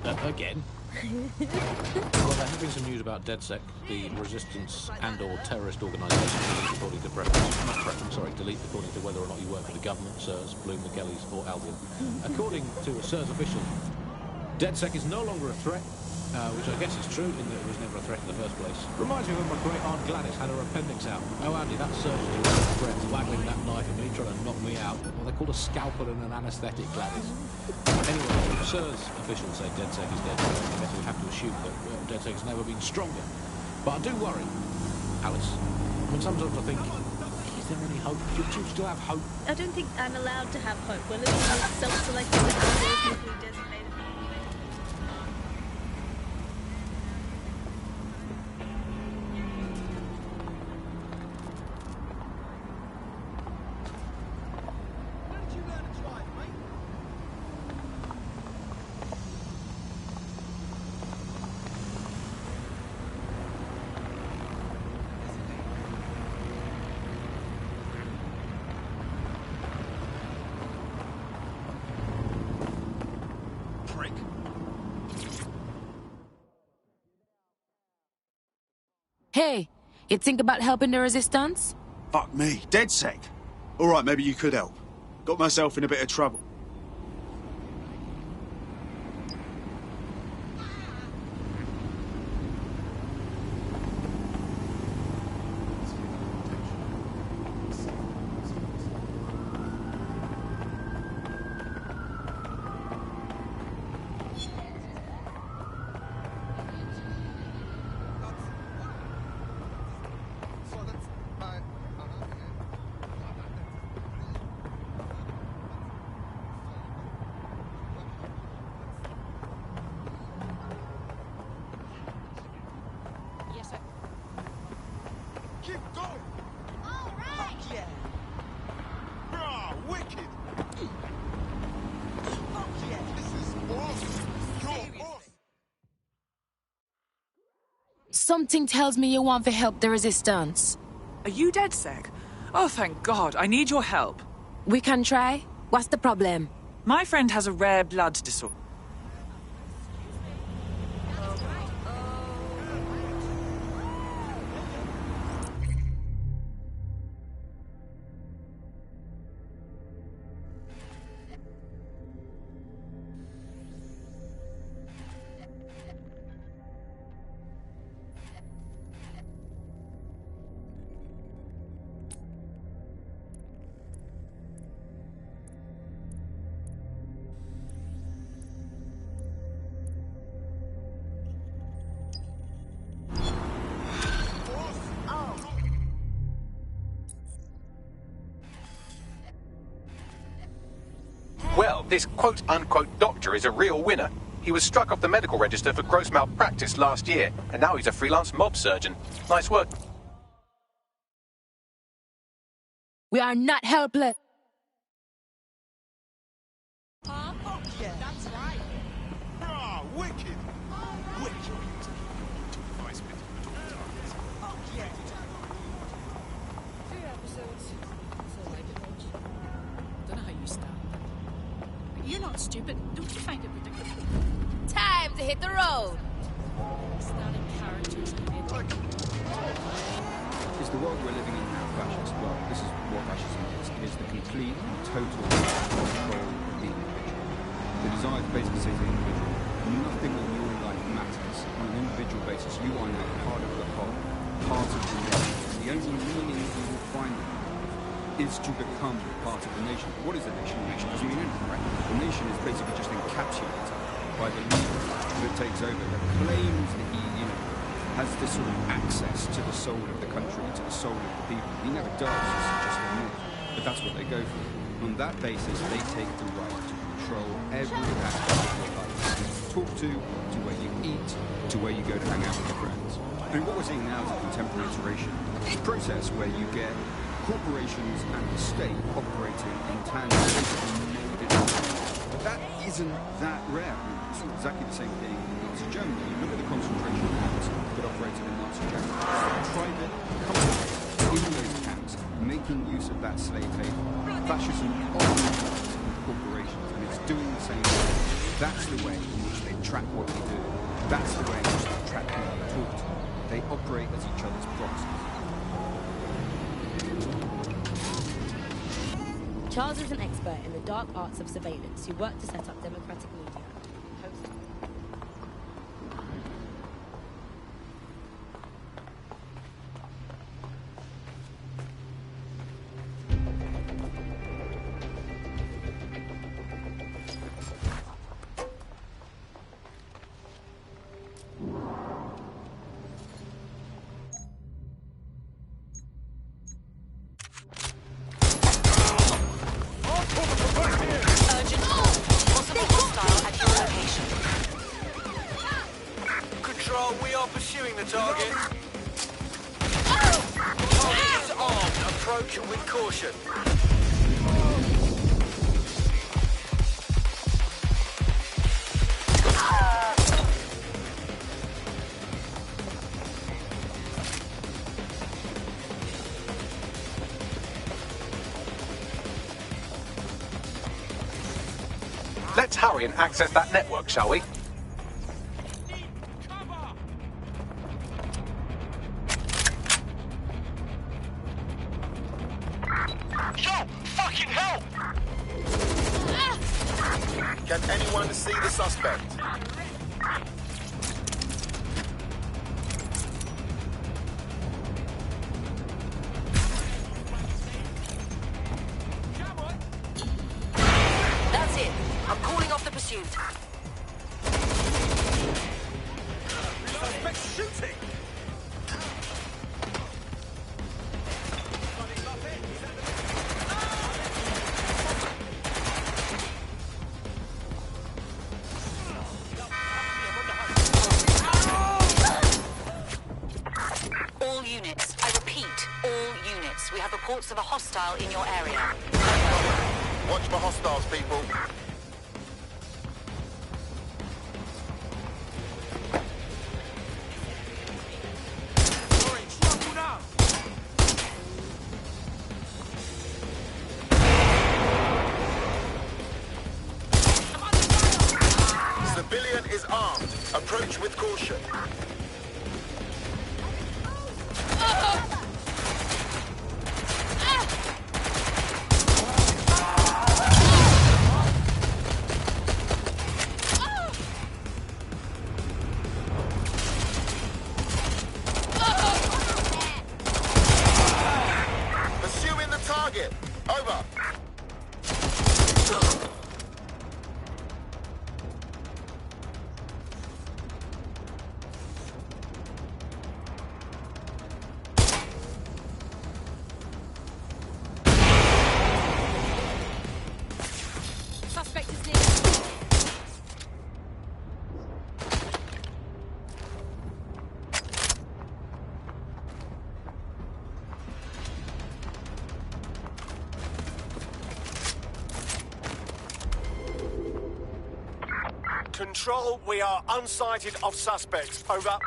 Again? Well, there have been some news about DedSec, the resistance and/or terrorist organisation, delete according to preference. Not preference, sorry, delete according to whether or not you work for the government, SIRS, Bloom, the Kellys, or Albion. According to a SIRS official, DedSec is no longer a threat, which I guess is true in that it was never a threat in the first place. Reminds me when my great aunt Gladys had her appendix out. Oh, Andy, that surgeon was a threat, waggling that knife at me, trying to knock me out. Well, they called a scalpel and an anaesthetic, Gladys. Anyway, SIRS officials say DedSec is dead. I guess we have to assume that DedSec has never been stronger. But I do worry, Alice. I mean, sometimes I think, is there any hope? Do you still have hope? I don't think I'm allowed to have hope. We're living in a self-selected society designated. Hey, you think about helping the resistance? Fuck me, DedSec. All right, maybe you could help. Got myself in a bit of trouble. Something tells me you want to help the resistance. Are you DedSec? Oh, thank God. I need your help. We can try. What's the problem? My friend has a rare blood disorder. Well, this quote-unquote doctor is a real winner. He was struck off the medical register for gross malpractice last year, and now he's a freelance mob surgeon. Nice work. We are not helpless. Yeah, that's right. Ah, wicked. Wicked. Oh, yeah. 2 episodes. That's all I can watch. Don't know how you start. You're not stupid. Don't you find it ridiculous? Time to hit the road. Starting characters and Is the world we're living in now fascist? Well, this is what fascism is. It is the complete and total control of the individual. The desire to basically say to the individual, nothing in your life matters. On an individual basis, you are now part of the whole, part of the nation. The only meaning you will find in life is to become part of the nation. What is a nation? A nation doesn't mean anything, right? The nation is basically just encapsulated by the leader that takes over, that claims that he, has this sort of access to the soul of the country, to the soul of the people. He never does, it's just a myth. But that's what they go for. On that basis, they take the right to control every aspect of your life. Talk to where you eat, to where you go to hang out with your friends. And what we're seeing now is a contemporary iteration, a process where you get corporations and the state operating in tandem, basically molded. But that isn't that rare. It's exactly the same thing in Nazi Germany. You look at the concentration camps that operated in Nazi Germany. Private companies in those camps making use of that slave labor. Fascism often corporations, and it's doing the same thing. That's the way in which they track what they do. That's the way in which they track people they talk to. They operate as each other's proxies. Charles is an expert in the dark arts of surveillance who worked to set up democratic media. Let's hurry and access that network, shall we? Yo! Fucking help! Can anyone see the suspect? That's it. I'm calling off the pursuit. Suspect shooting! All units. I repeat, all units. We have reports of a hostile in your area. Watch for hostiles, people. Civilian is armed. Approach with caution. Pursuing the target. Over. Suspect is near. Control, we are unsighted of suspects. Over.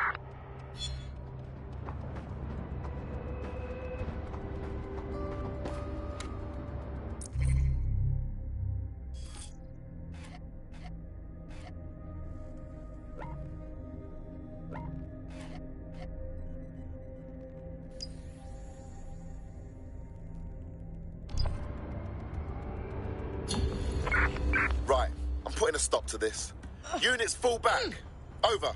Right, I'm putting a stop to this. Units fall back. Over.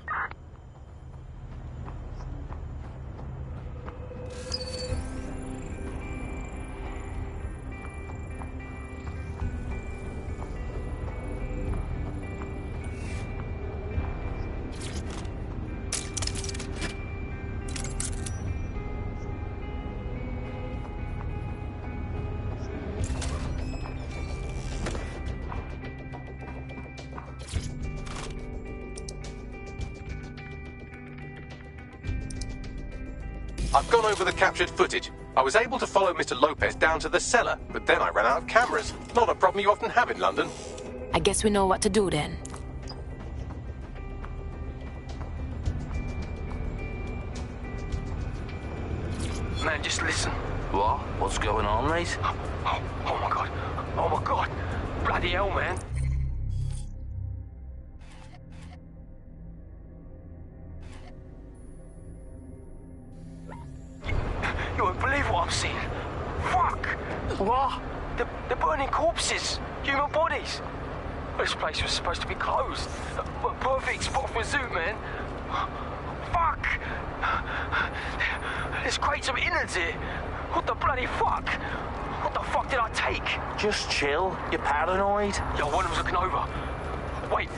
I've gone over the captured footage. I was able to follow Mr. Lopez down to the cellar, but then I ran out of cameras. Not a problem you often have in London. I guess we know what to do then. Man, just listen. What? What's going on, mate? Oh my god. Oh my god. Bloody hell, man. You won't believe what I'm seeing. Fuck! What? They're burning corpses. Human bodies. This place was supposed to be closed. A perfect spot for a zoo, man. Fuck! There's crates of innards here. What the bloody fuck? What the fuck did I take? Just chill. You're paranoid. Yo, one of them's looking over. Wait.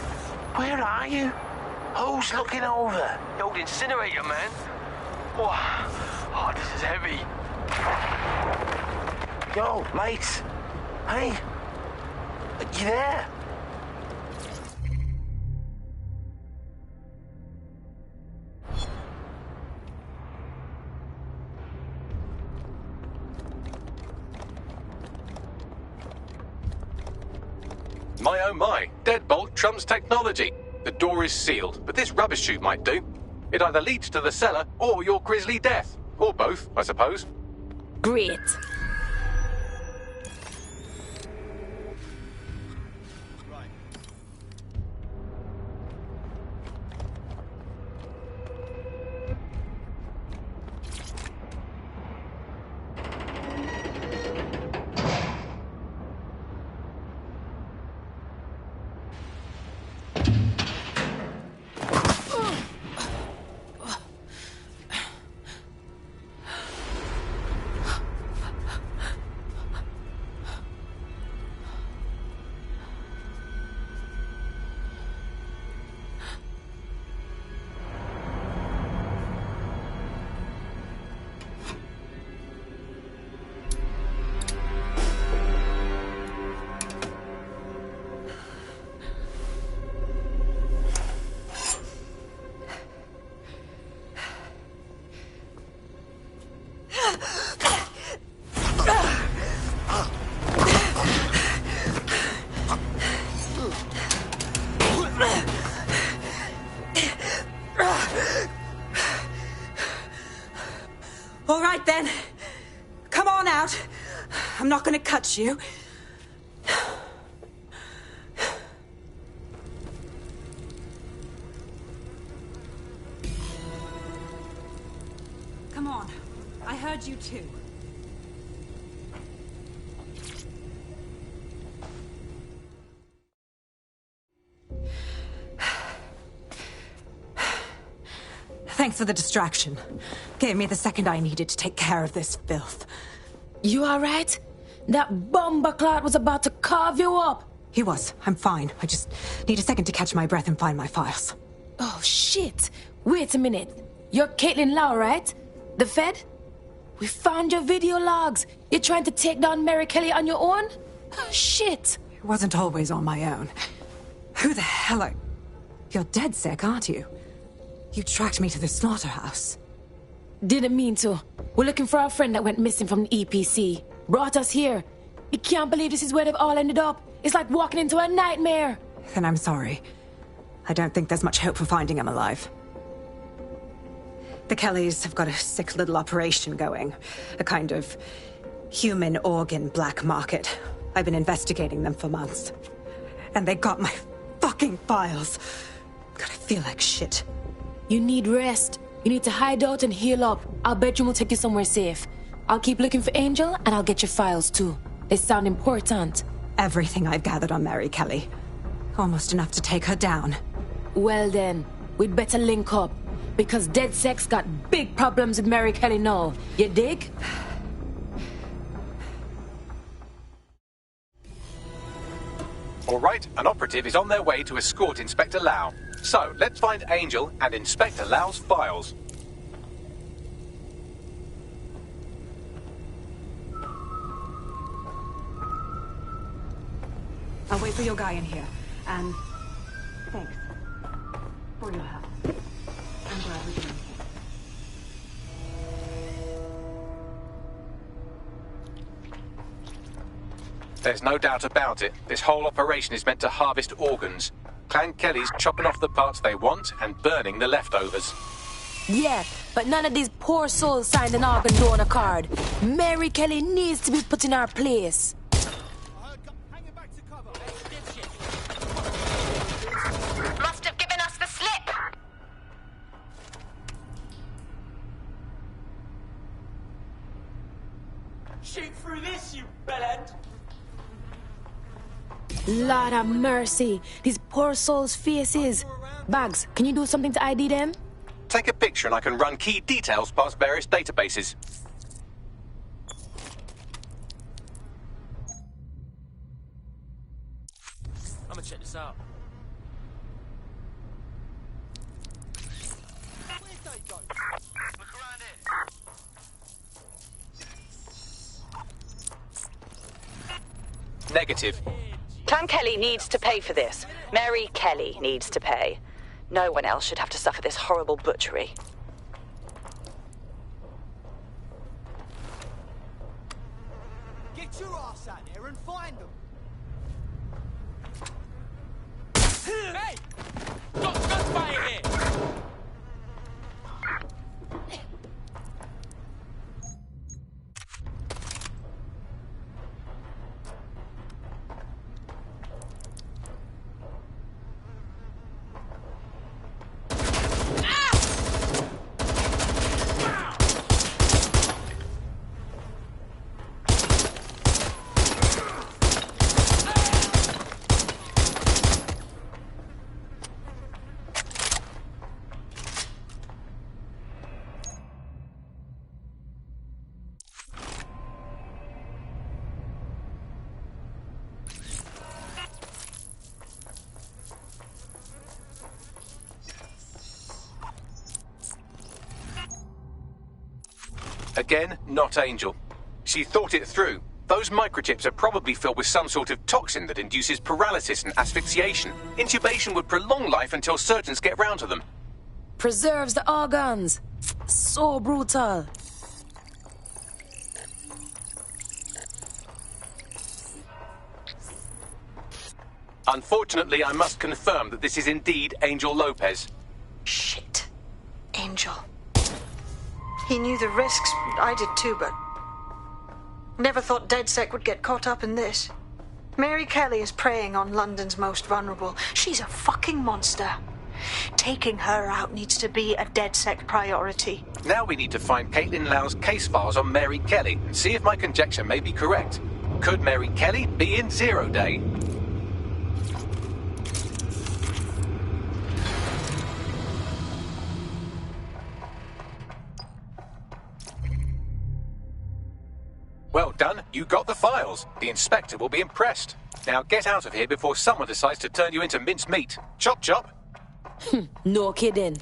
Where are you? Who's looking over? The old incinerator, man. Oh, this is heavy. Yo, mate. Hey. You there? My oh my, deadbolt trumps technology. The door is sealed, but this rubbish chute might do. It either leads to the cellar or your grisly death. Or both, I suppose. Great. All right, then. Come on out. I'm not gonna cut you. Come on. I heard you too. Thanks for the distraction. Gave me the second I needed to take care of this filth. You alright? That bomberclot was about to carve you up. He was. I'm fine. I just need a second to catch my breath and find my files. Oh, shit. Wait a minute. You're Caitlin Lau, right? The Fed? We found your video logs. You're trying to take down Mary Kelly on your own? Oh, shit. It wasn't always on my own. Who the hell are... You're DedSec, aren't you? You tracked me to the slaughterhouse. Didn't mean to. We're looking for our friend that went missing from the EPC. Brought us here. You can't believe this is where they've all ended up. It's like walking into a nightmare. Then I'm sorry. I don't think there's much hope for finding him alive. The Kellys have got a sick little operation going. A kind of human organ black market. I've been investigating them for months. And they got my fucking files. God, I feel like shit. You need rest. You need to hide out and heal up. Our bedroom will take you somewhere safe. I'll keep looking for Angel, and I'll get your files too. They sound important. Everything I've gathered on Mary Kelly. Almost enough to take her down. Well then, we'd better link up. Because DedSec's got big problems with Mary Kelly now. You dig? All right, an operative is on their way to escort Inspector Lau. So, let's find Angel and Inspector Lau's files. I'll wait for your guy in here. And thanks for your help. I'm glad we came. There's no doubt about it. This whole operation is meant to harvest organs. Clan Kelly's chopping off the parts they want and burning the leftovers. Yeah, but none of these poor souls signed an organ donor card. Mary Kelly needs to be put in our place. shoot through this, you bellend. Lord have mercy. These poor souls' faces. Bags, can you do something to ID them? Take a picture and I can run key details past various databases. I'm gonna check this out. Where'd they go? Look around here. Negative. Clan Kelly needs to pay for this. Mary Kelly needs to pay. No one else should have to suffer this horrible butchery. Get your ass out there and find them. Hey! Got gunfire here! Again, not Angel. She thought it through. Those microchips are probably filled with some sort of toxin that induces paralysis and asphyxiation. Intubation would prolong life until surgeons get round to them. Preserves the organs. So brutal. Unfortunately, I must confirm that this is indeed Angel Lopez. Shit. Angel. He knew the risks. I did too, but... Never thought DedSec would get caught up in this. Mary Kelly is preying on London's most vulnerable. She's a fucking monster. Taking her out needs to be a DedSec priority. Now we need to find Caitlin Lau's case files on Mary Kelly and see if my conjecture may be correct. Could Mary Kelly be in Zero Day? Well done, you got the files. The inspector will be impressed. Now get out of here before someone decides to turn you into minced meat. Chop chop. No kidding.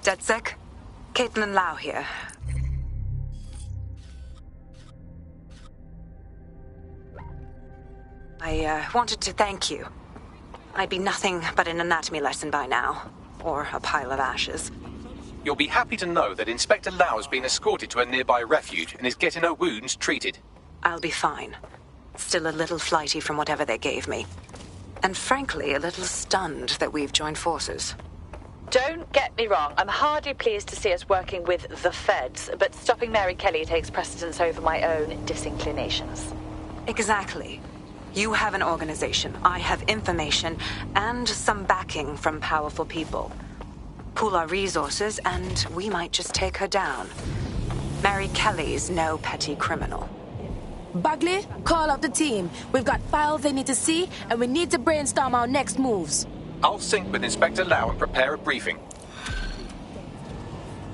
DedSec? Caitlin Lau here. I wanted to thank you. I'd be nothing but an anatomy lesson by now. Or a pile of ashes. You'll be happy to know that Inspector Lau has been escorted to a nearby refuge and is getting her wounds treated. I'll be fine. Still a little flighty from whatever they gave me. And frankly, a little stunned that we've joined forces. Don't get me wrong, I'm hardly pleased to see us working with the feds, but stopping Mary Kelly takes precedence over my own disinclinations. Exactly. You have an organization, I have information, and some backing from powerful people. Pool our resources, and we might just take her down. Mary Kelly's no petty criminal. Bagley, call up the team. We've got files they need to see, and we need to brainstorm our next moves. I'll sync with Inspector Lau and prepare a briefing.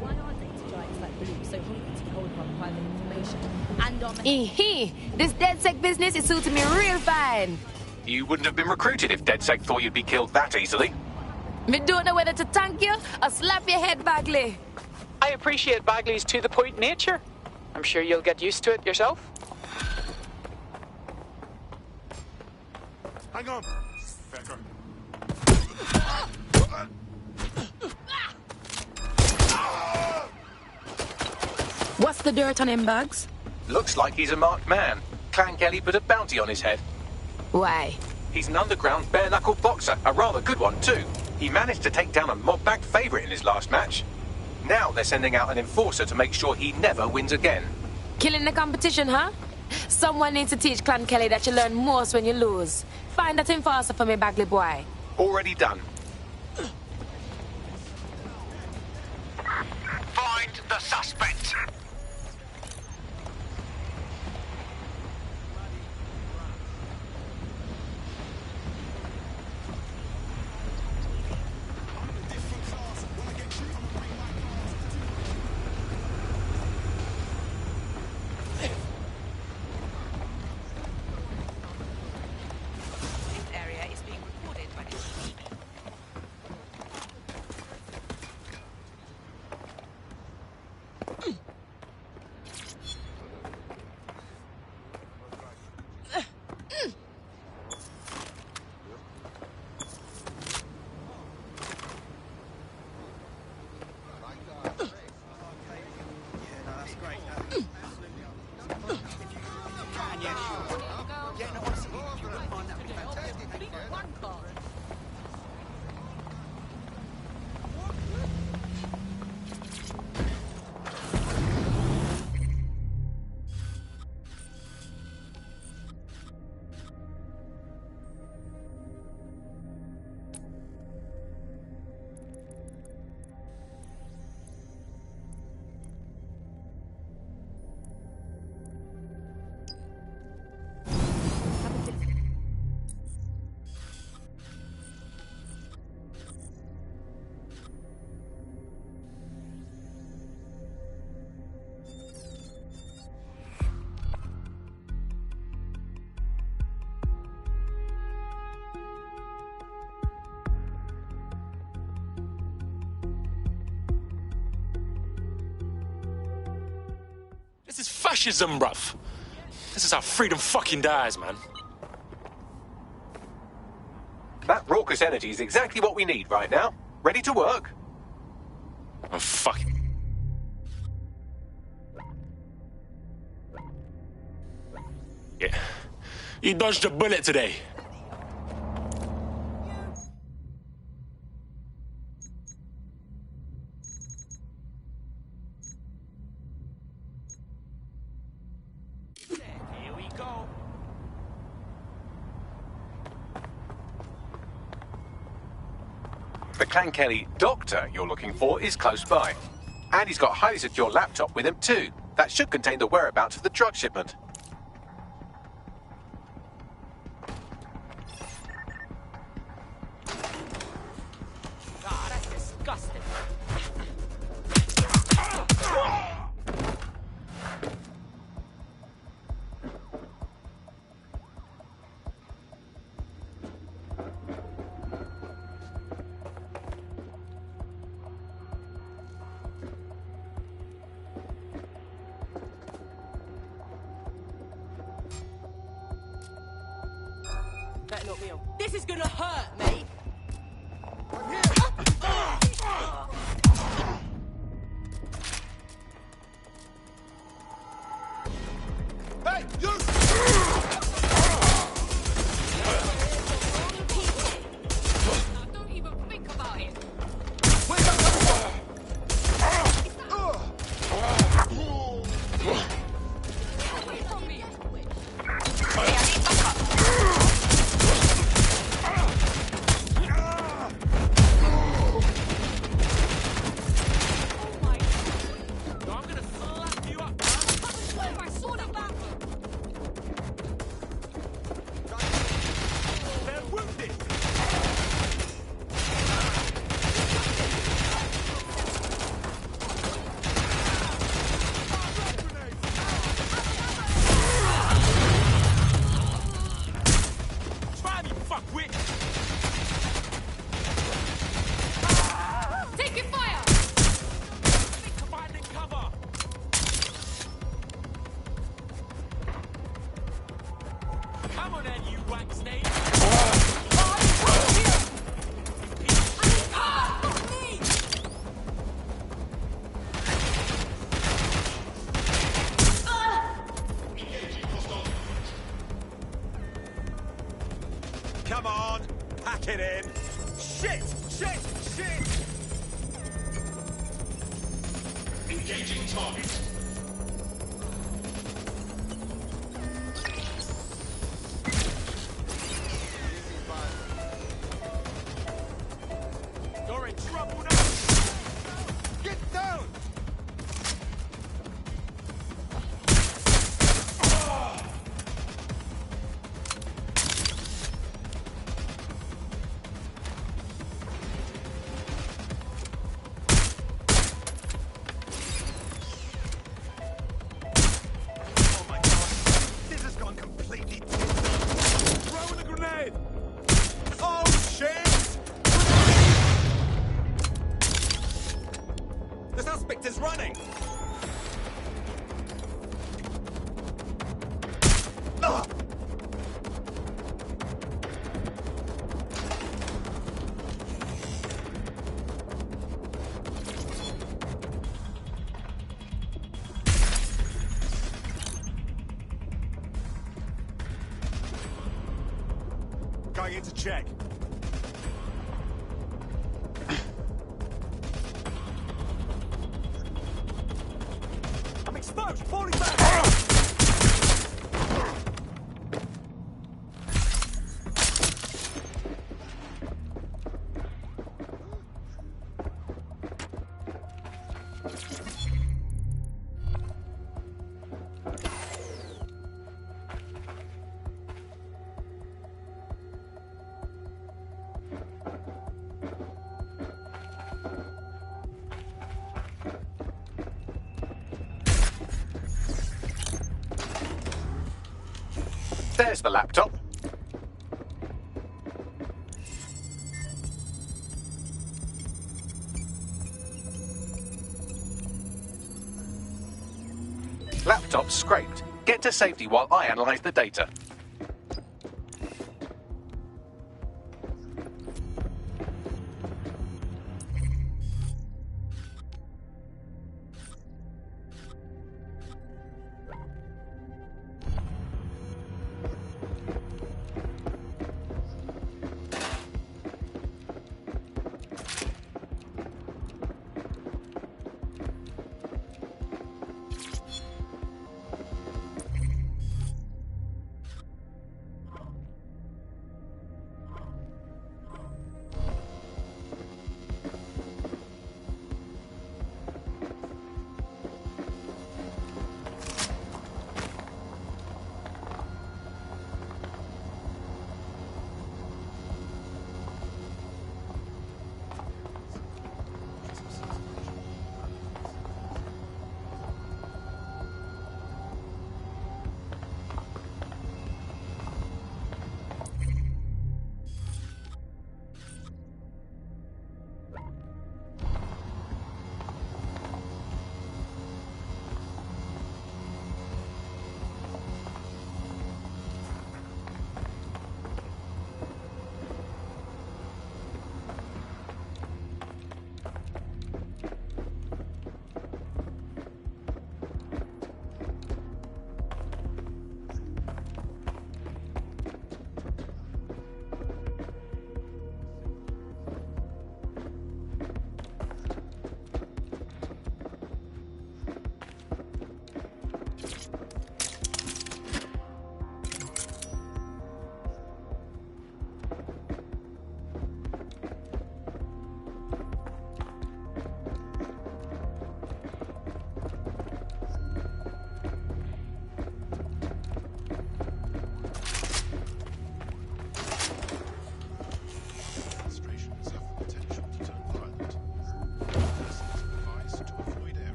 Why are data giants like Blue so hungry to hold up private information? And on This DedSec business is suiting me real fine. You wouldn't have been recruited if DedSec thought you'd be killed that easily. Me don't know whether to thank you or slap your head, Bagley. I appreciate Bagley's to-the-point nature. I'm sure you'll get used to it yourself. Hang on. What's the dirt on him, Bugs? Looks like he's a marked man. Clan Kelly put a bounty on his head. Why? He's an underground bare-knuckle boxer, a rather good one too. He managed to take down a mob-backed favourite in his last match. Now they're sending out an enforcer to make sure he never wins again. Killing the competition, huh? Someone needs to teach Clan Kelly that you learn most when you lose. Find that enforcer for me, Bagley boy. Already done. Find the suspect. This is fascism, bruv. This is how freedom fucking dies, man. That raucous energy is exactly what we need right now. Ready to work? I'm fucking... Yeah. You dodged a bullet today. The Clan Kelly doctor you're looking for is close by. And he's got a highly secure laptop with him too. That should contain the whereabouts of the drug shipment. God, that's disgusting. Better not be on. This is gonna hurt, mate. Hey, you! Don't even think about it. Where's that coming from? lock it in. Shit! Shit! Shit! Engaging target. You're in trouble now! Get down! Oh my god! This has gone completely throw the grenade! Oh shit! The suspect is running! Ah! Going in to check. I'm exposed! Falling back! There's the laptop. Laptop scraped. Get to safety while I analyze the data.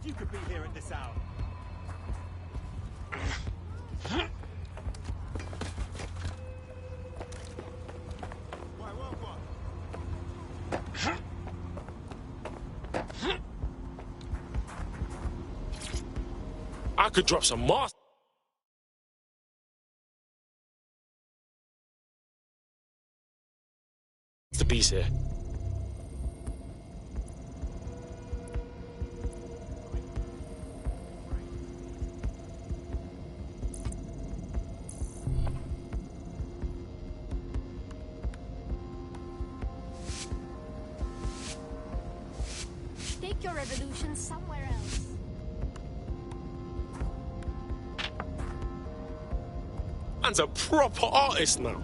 glad you could be here at this hour. I could drop some moss. The beast here. Take your revolution somewhere else. Man's a proper artist now.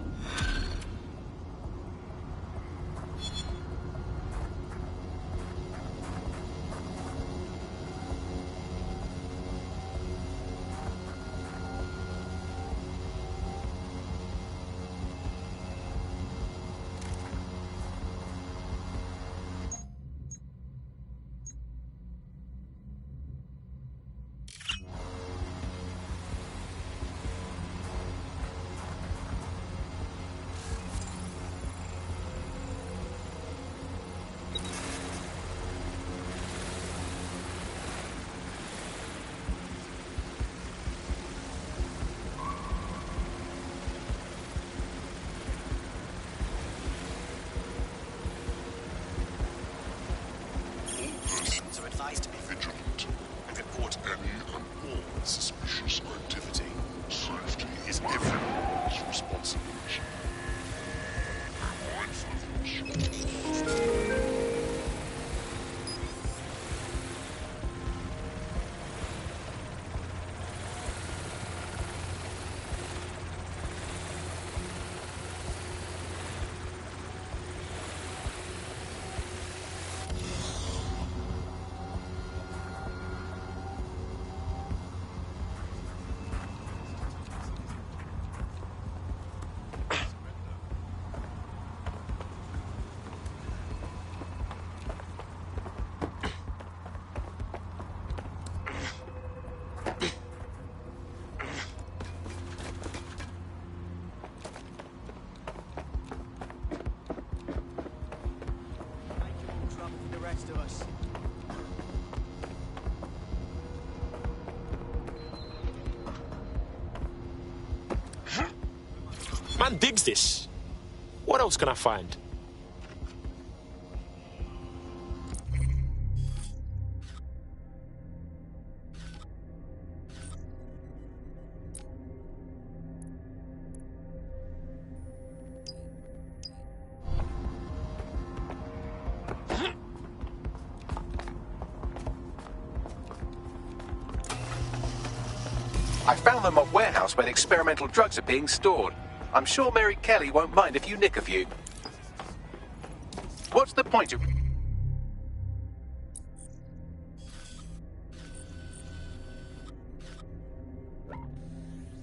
Persons are advised to be vigilant and report any and all suspicious activity. Safety is everyone's responsibility. Man digs this. What else can I find? I found them at a warehouse where experimental drugs are being stored. I'm sure Mary Kelly won't mind if you nick a few. What's the point of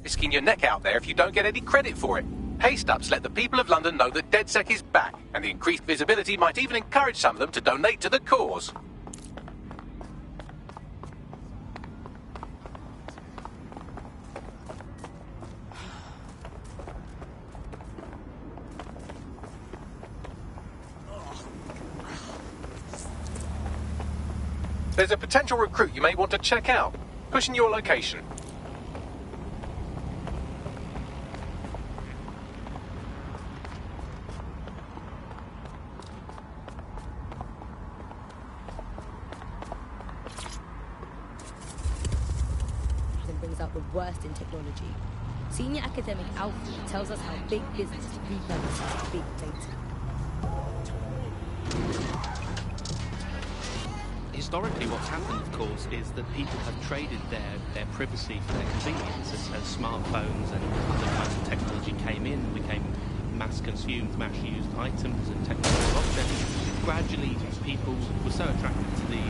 risking your neck out there if you don't get any credit for it? Haste-ups let the people of London know that DedSec is back, and the increased visibility might even encourage some of them to donate to the cause. There's a potential recruit you may want to check out. Pushing your location. Then brings out the worst in technology. Senior academic Alfred tells us how big business repurposes big data. Historically, what's happened, of course, is that people have traded their privacy for their convenience as smartphones and other kinds of technology came in, became mass-consumed, mass-used items and technological objects. Gradually, people were so attracted to the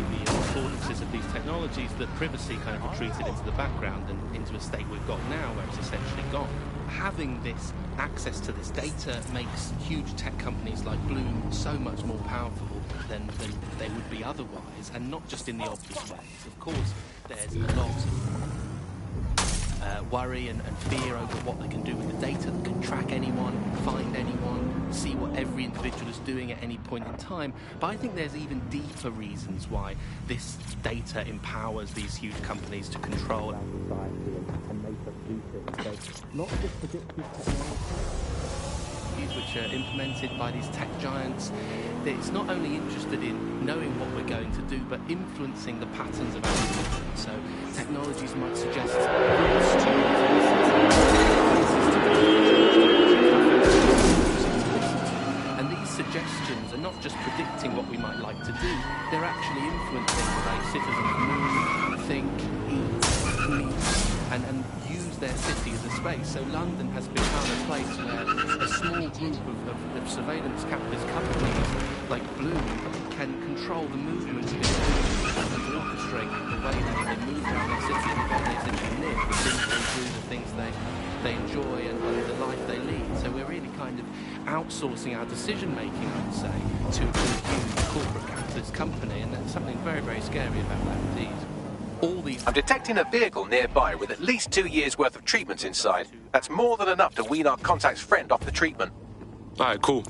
affordances of these technologies that privacy kind of retreated into the background and into a state we've got now, where it's essentially gone. Having this access to this data makes huge tech companies like Bloom so much more powerful than they would be otherwise, and not just in the obvious ways. Of course, there's a lot of worry and fear over what they can do with the data. They can track anyone, find anyone, see what every individual is doing at any point in time. But I think there's even deeper reasons why this data empowers these huge companies to control our society and make us do things. So not just predictive technology, which are implemented by these tech giants. It's not only interested in knowing what we're going to do, but influencing the patterns of our movement. So technologies might suggest and these suggestions are not just predicting what we might like to do, they're actually influencing the way citizens move, think, eat, meet, and use their city as a space. So London has become a place where a small group of surveillance capitalist companies like Bloom can control the movement of individuals and orchestrate the way they move around their city, the way they essentially live, the things they do, the things they enjoy, and the life they lead. So we're really kind of outsourcing our decision-making, I would say, to a huge corporate capitalist company, and there's something very, very scary about that indeed. I'm detecting a vehicle nearby with at least 2 years' worth of treatments inside. That's more than enough to wean our contact's friend off the treatment. Alright, cool.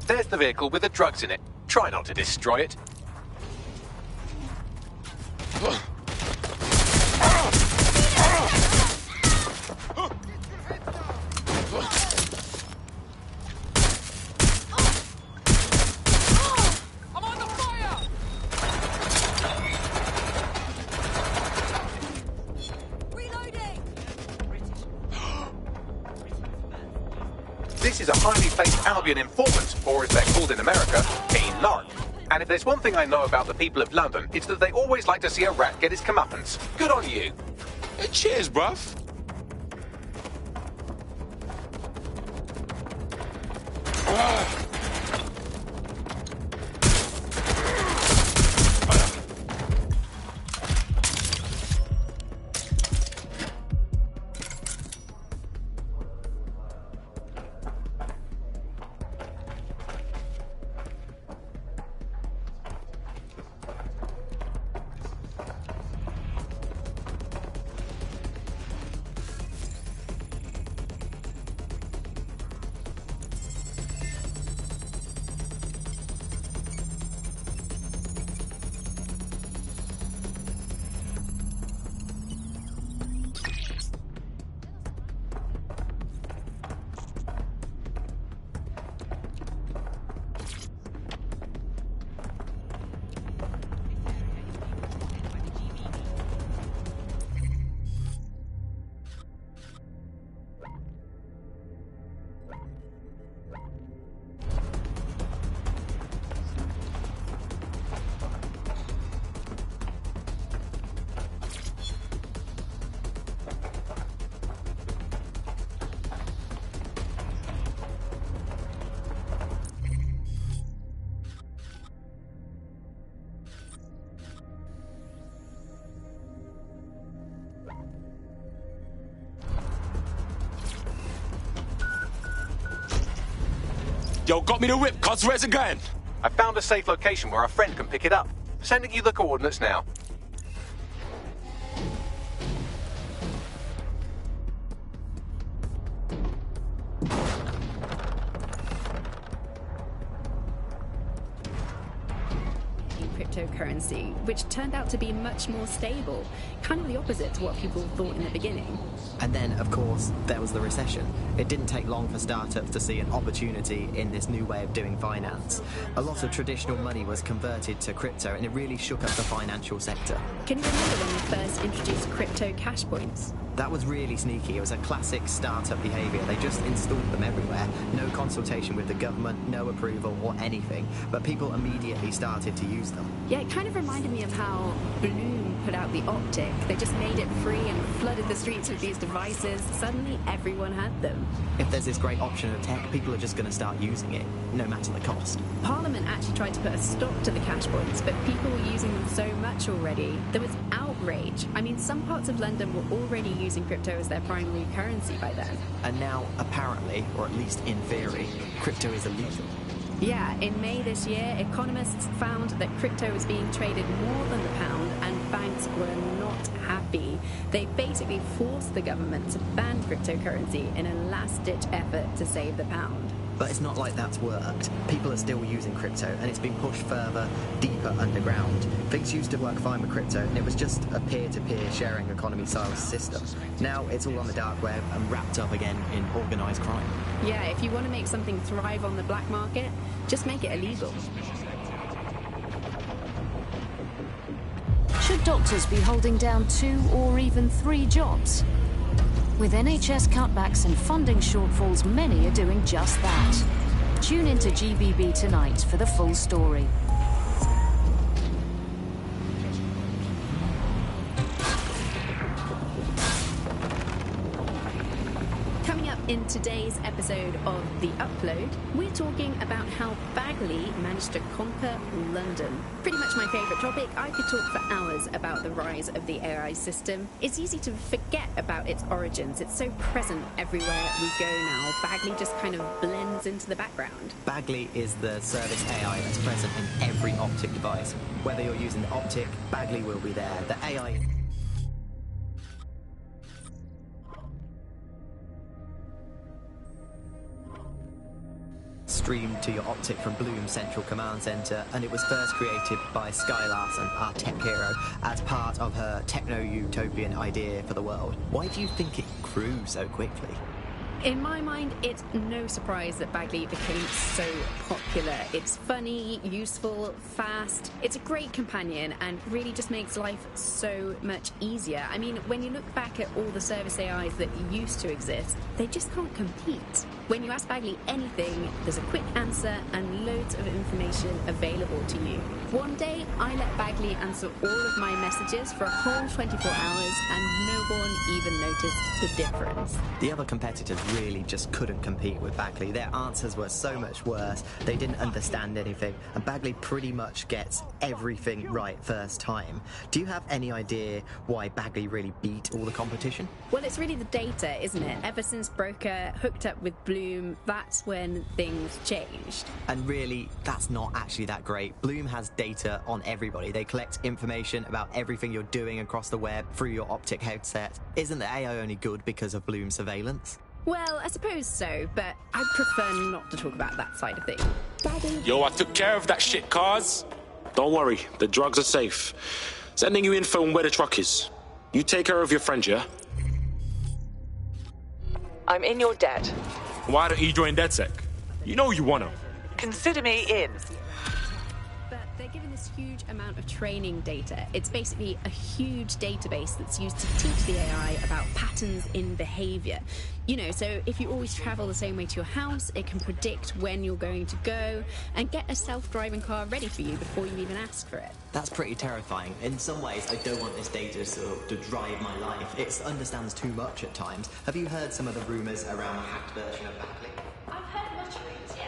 There's the vehicle with the drugs in it. Try not to destroy it. This is a highly placed Albion informant, or as they're called in America, a narc. And if there's one thing I know about the people of London, it's that they always like to see a rat get his comeuppance. Good on you. Hey, cheers, bruv. Yo, got me the whip, cuz where's it going? I found a safe location where our friend can pick it up. Sending you the coordinates now. cryptocurrency, which turned out to be much more stable, kind of the opposite to what people thought in the beginning. And then, of course, there was the recession. It didn't take long for startups to see an opportunity in this new way of doing finance. A lot of traditional money was converted to crypto, and it really shook up the financial sector. Can you remember when we first introduced crypto cash points? That was really sneaky. It was a classic startup behaviour. They just installed them everywhere. No consultation with the government, no approval or anything. But people immediately started to use them. Yeah, it kind of reminded me of how Bloom put out the Optic. They just made it free and flooded the streets with these devices. Suddenly everyone had them. If there's this great option of tech, people are just going to start using it, no matter the cost. Parliament actually tried to put a stop to the cash points, but people were using them so much already. There was outrage. I mean, some parts of London were already using crypto as their primary currency by then. And now, apparently, or at least in theory, crypto is illegal. Yeah, in May this year, economists found that crypto was being traded more than the pound, and banks were not happy. They basically forced the government to ban cryptocurrency in a last-ditch effort to save the pound. But it's not like that's worked. People are still using crypto, and it's been pushed further, deeper underground. Things used to work fine with crypto, and it was just a peer-to-peer sharing economy-style system. Now it's all on the dark web and wrapped up again in organised crime. Yeah, if you want to make something thrive on the black market, just make it illegal. Should doctors be holding down 2 or even 3 jobs? With NHS cutbacks and funding shortfalls, many are doing just that. Tune into GBB tonight for the full story. Coming up in today's episode of The Upload, we're talking about how Bagley managed to conquer London. Pretty much my favourite topic. I could talk for hours about the rise of the AI system. It's easy to forget about its origins. It's so present everywhere we go now. Bagley just kind of blends into the background. Bagley is the service AI that's present in every Optic device. Whether you're using the Optic, Bagley will be there. The AI... streamed to your Optic from Bloom's central command centre, and it was first created by Sky Larson, our tech hero, as part of her techno-utopian idea for the world. Why do you think it grew so quickly? In my mind, it's no surprise that Bagley became so popular. It's funny, useful, fast. It's a great companion and really just makes life so much easier. I mean, when you look back at all the service AIs that used to exist, they just can't compete. When you ask Bagley anything, there's a quick answer and loads of information available to you. One day, I let Bagley answer all of my messages for a whole 24 hours and no one even noticed the difference. The other competitors really just couldn't compete with Bagley. Their answers were so much worse. They didn't understand anything, and Bagley pretty much gets everything right first time. Do you have any idea why Bagley really beat all the competition? Well, it's really the data, isn't it? Ever since Broker hooked up with Bloom, that's when things changed. And really, that's not actually that great. Bloom has data on everybody. They collect information about everything you're doing across the web through your Optic headset. Isn't the AI only good because of Bloom's surveillance? Well, I suppose so, but I'd prefer not to talk about that side of things. Daddy? Yo, I took care of that shit, cars. Don't worry, the drugs are safe. Sending you info on where the truck is. You take care of your friend, yeah? I'm in your debt. Why don't you join DedSec? You know you wanna. Consider me in. But they're given this huge amount of training data. It's basically a huge database that's used to teach the AI about patterns in behavior. You know, so if you always travel the same way to your house, it can predict when you're going to go and get a self-driving car ready for you before you even ask for it. That's pretty terrifying. In some ways, I don't want this data to drive my life. It understands too much at times. Have you heard some of the rumours around the hacked version of Bagley? I've heard mutterings, yes.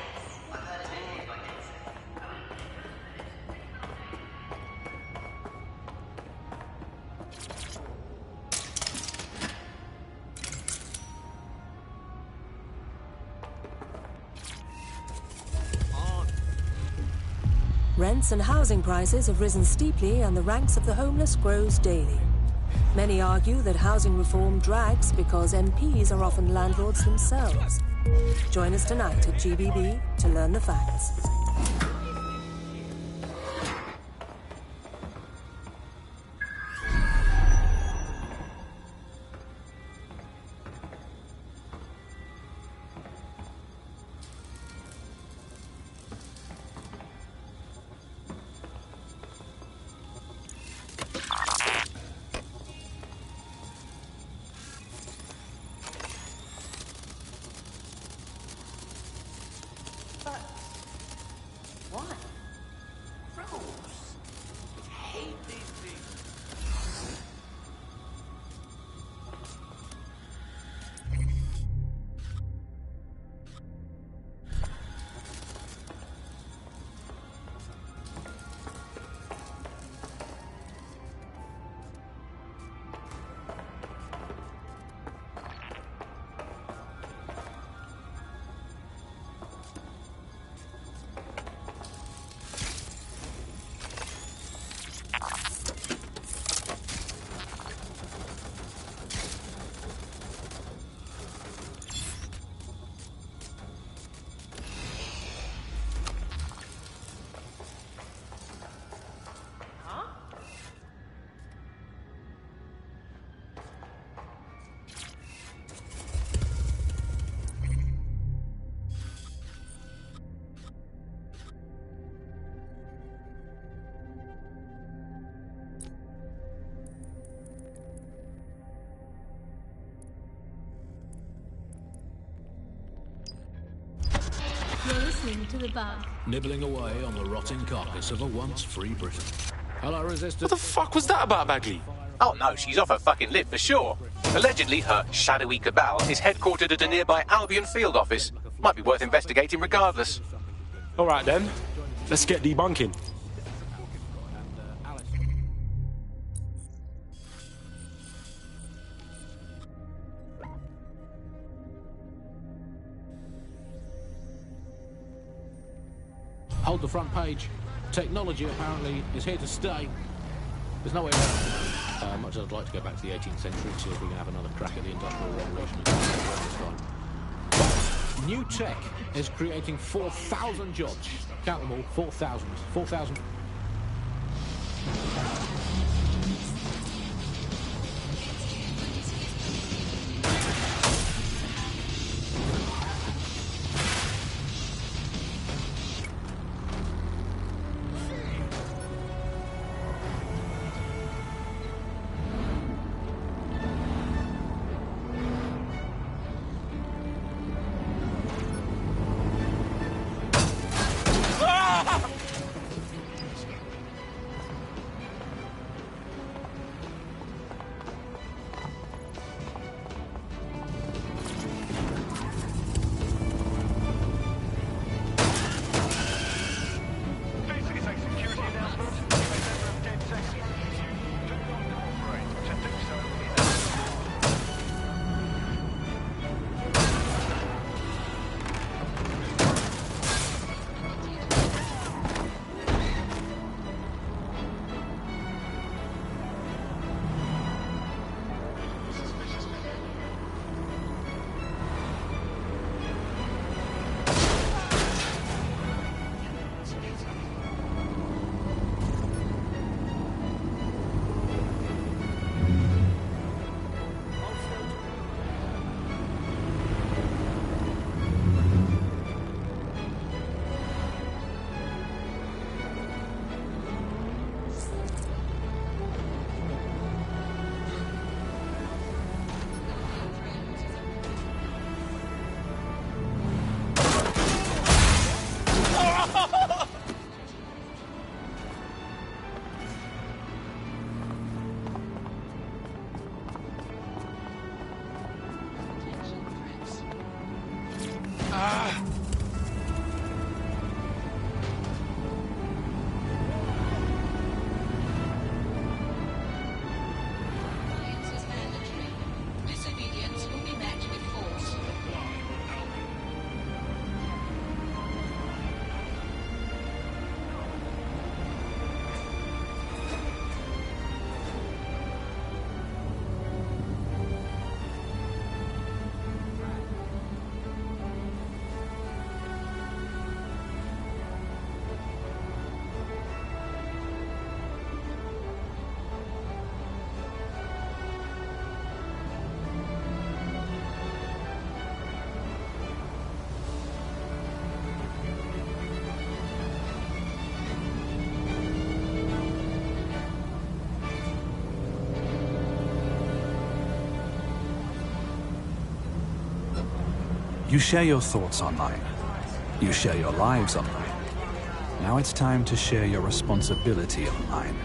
I've heard it's been hit by DedSec. Rents and housing prices have risen steeply and the ranks of the homeless grows daily. Many argue that housing reform drags because MPs are often landlords themselves. Join us tonight at GBB to learn the facts. You're listening to the bug. Nibbling away on the rotting carcass of a once free Britain. Hello, Resistance. What the fuck was that about, Bagley? Oh no, she's off her fucking lid for sure. Allegedly, her shadowy cabal is headquartered at a nearby Albion field office. Might be worth investigating regardless. All right then, let's get debunking. Hold the front page. Technology apparently is here to stay. There's no way around. Much as I'd like to go back to the 18th century and see if we can have another crack at the Industrial Revolution this time. But new tech is creating 4,000 jobs. Count them all, 4,000. 4,000. You share your thoughts online. You share your lives online. Now it's time to share your responsibility online.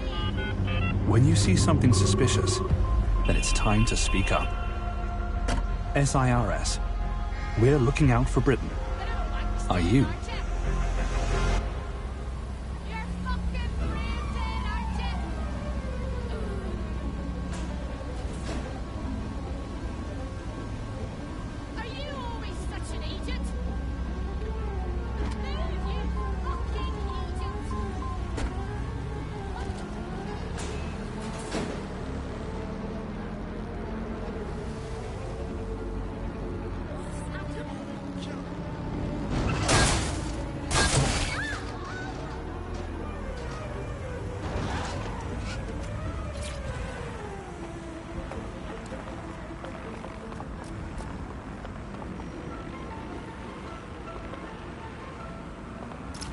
When you see something suspicious, then it's time to speak up. SIRS. We're looking out for Britain. Are you?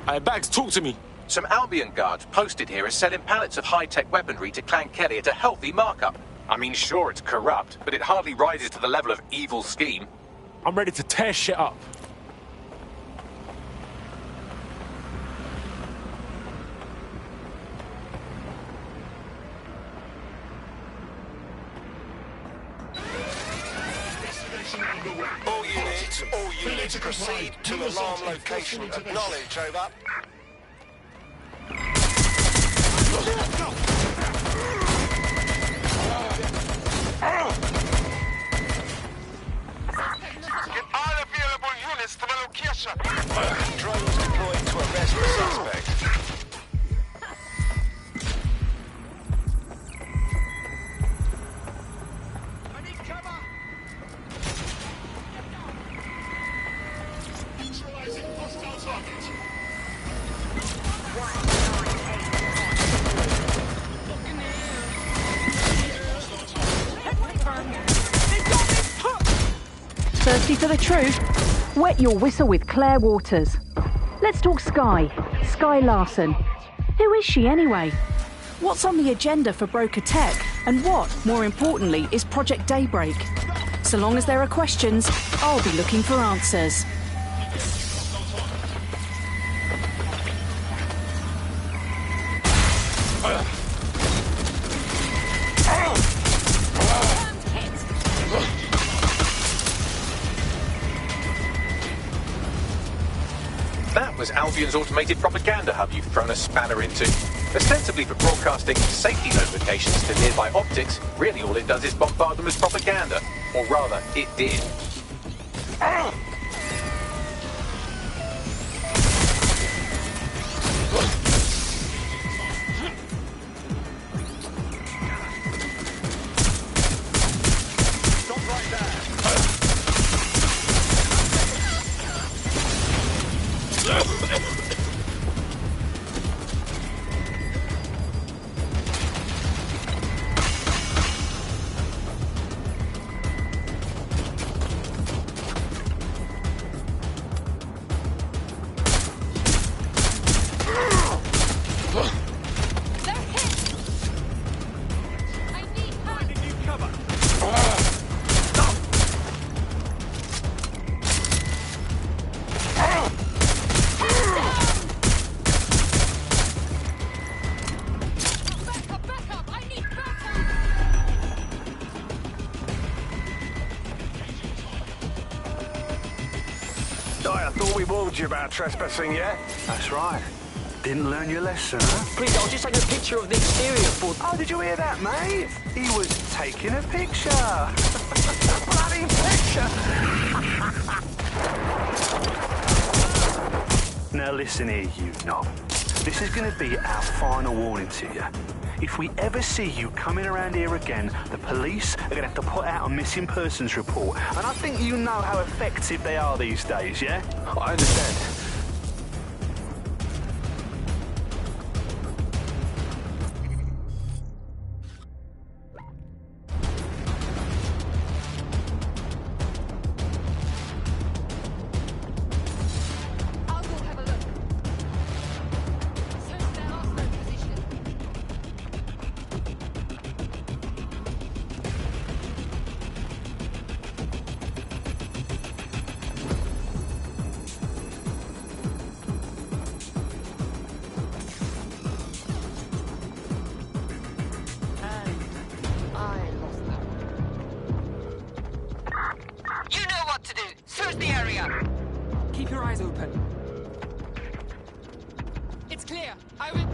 Hey, Bags, talk to me. Some Albion guards posted here are selling pallets of high-tech weaponry to Clan Kelly at a healthy markup. I mean, sure, it's corrupt, but it hardly rises to the level of evil scheme. I'm ready to tear shit up. to proceed to alarm location. Acknowledge, over. Get all available units to the location. Drones deployed to arrest the suspect. I need cover. Neutralizing hostile target. Thirsty for the truth? Wet your whistle with Claire Waters. Let's talk Sky. Sky Larson. Who is she anyway? What's on the agenda for Broker Tech? And what, more importantly, is Project Daybreak? So long as there are questions, I'll be looking for answers. That was Albion's automated propaganda hub you've thrown a spanner into. Ostensibly for broadcasting safety notifications to nearby optics, really all it does is bombard them with propaganda. Or rather, it did. Stop right there. I thought we warned you about trespassing, yeah? That's right. Didn't learn your lesson, huh? Please, I was just taking a picture of the exterior for... Oh, did you hear that, mate? He was taking a picture. Bloody picture! Now listen here, you knob. This is going to be our final warning to you. If we ever see you coming around here again, the police are going to have to put out a missing persons report. And I think you know how effective they are these days, yeah? I understand. Keep your eyes open. It's clear. I will...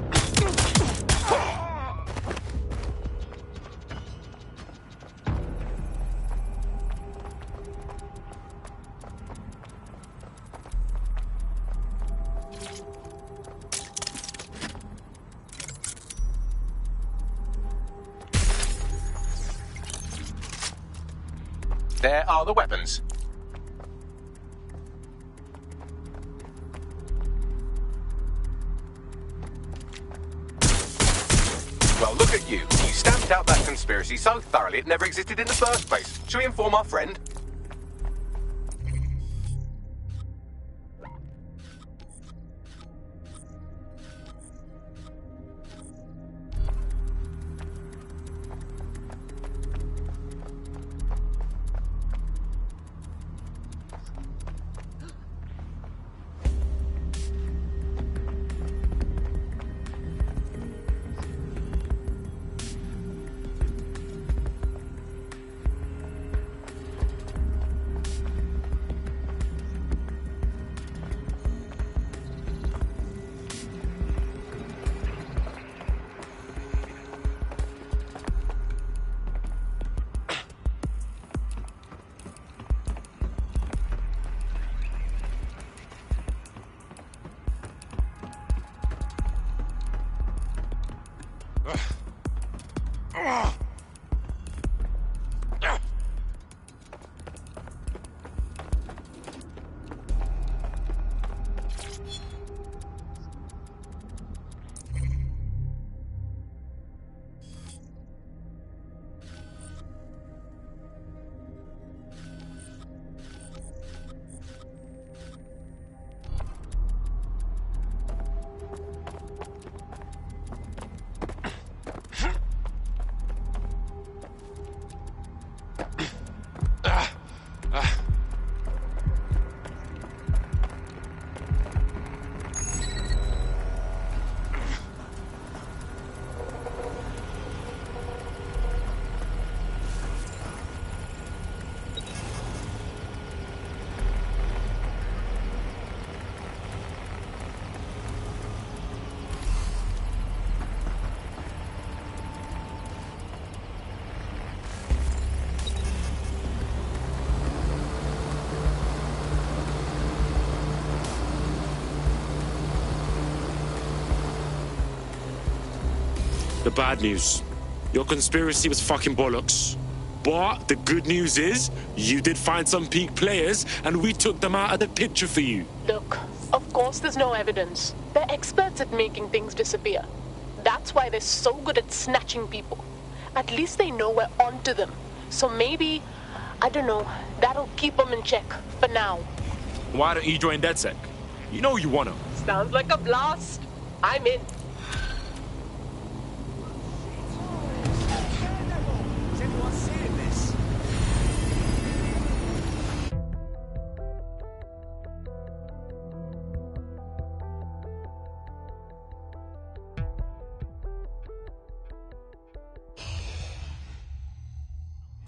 There are the weapons. Well, look at you. You stamped out that conspiracy so thoroughly it never existed in the first place. Shall we inform our friend? The bad news. Your conspiracy was fucking bollocks. But the good news is, you did find some peak players, and we took them out of the picture for you. Look, of course there's no evidence. They're experts at making things disappear. That's why they're so good at snatching people. At least they know we're onto them. So maybe, I don't know, that'll keep them in check, for now. Why don't you join DedSec? You know you wanna. Sounds like a blast. I'm in.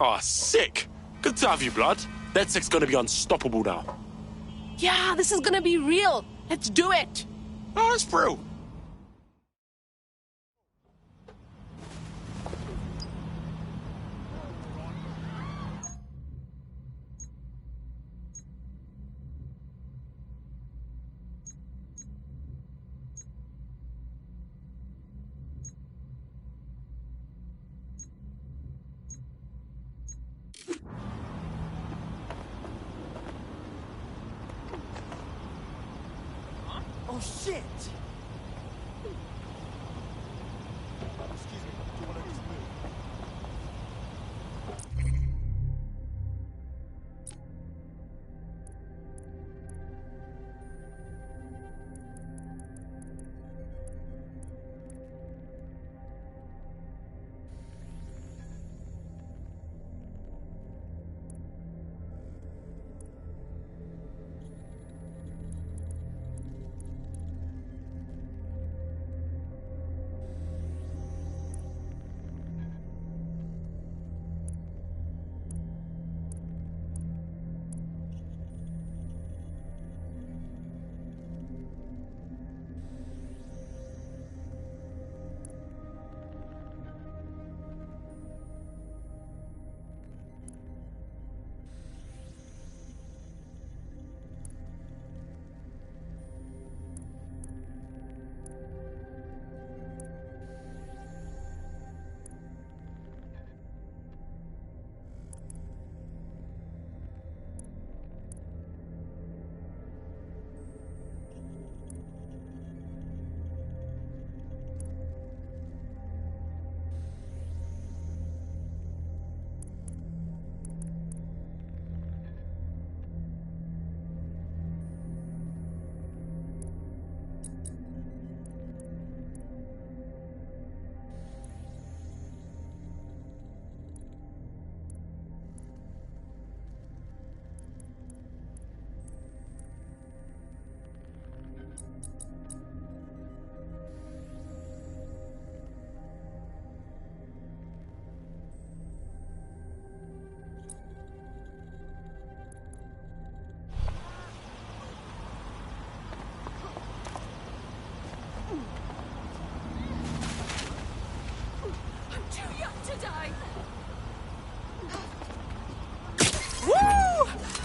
Oh, sick. Good to have you, blood. DedSec's gonna be unstoppable now. Yeah, this is gonna be real. Let's do it. Oh, it's true. Oh, shit! Excuse me, do you want to just move?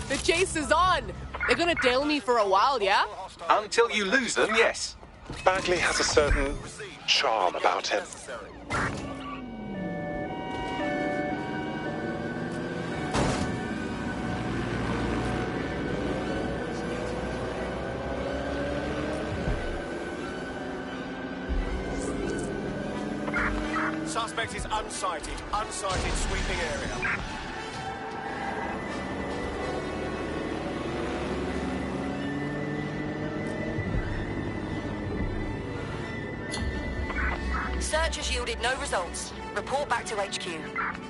The chase is on! They're gonna tail me for a while, yeah? Until you lose them, yes. Bagley has a certain charm about him. Suspect is unsighted. Unsighted sweeping area. Search has yielded no results. Report back to HQ.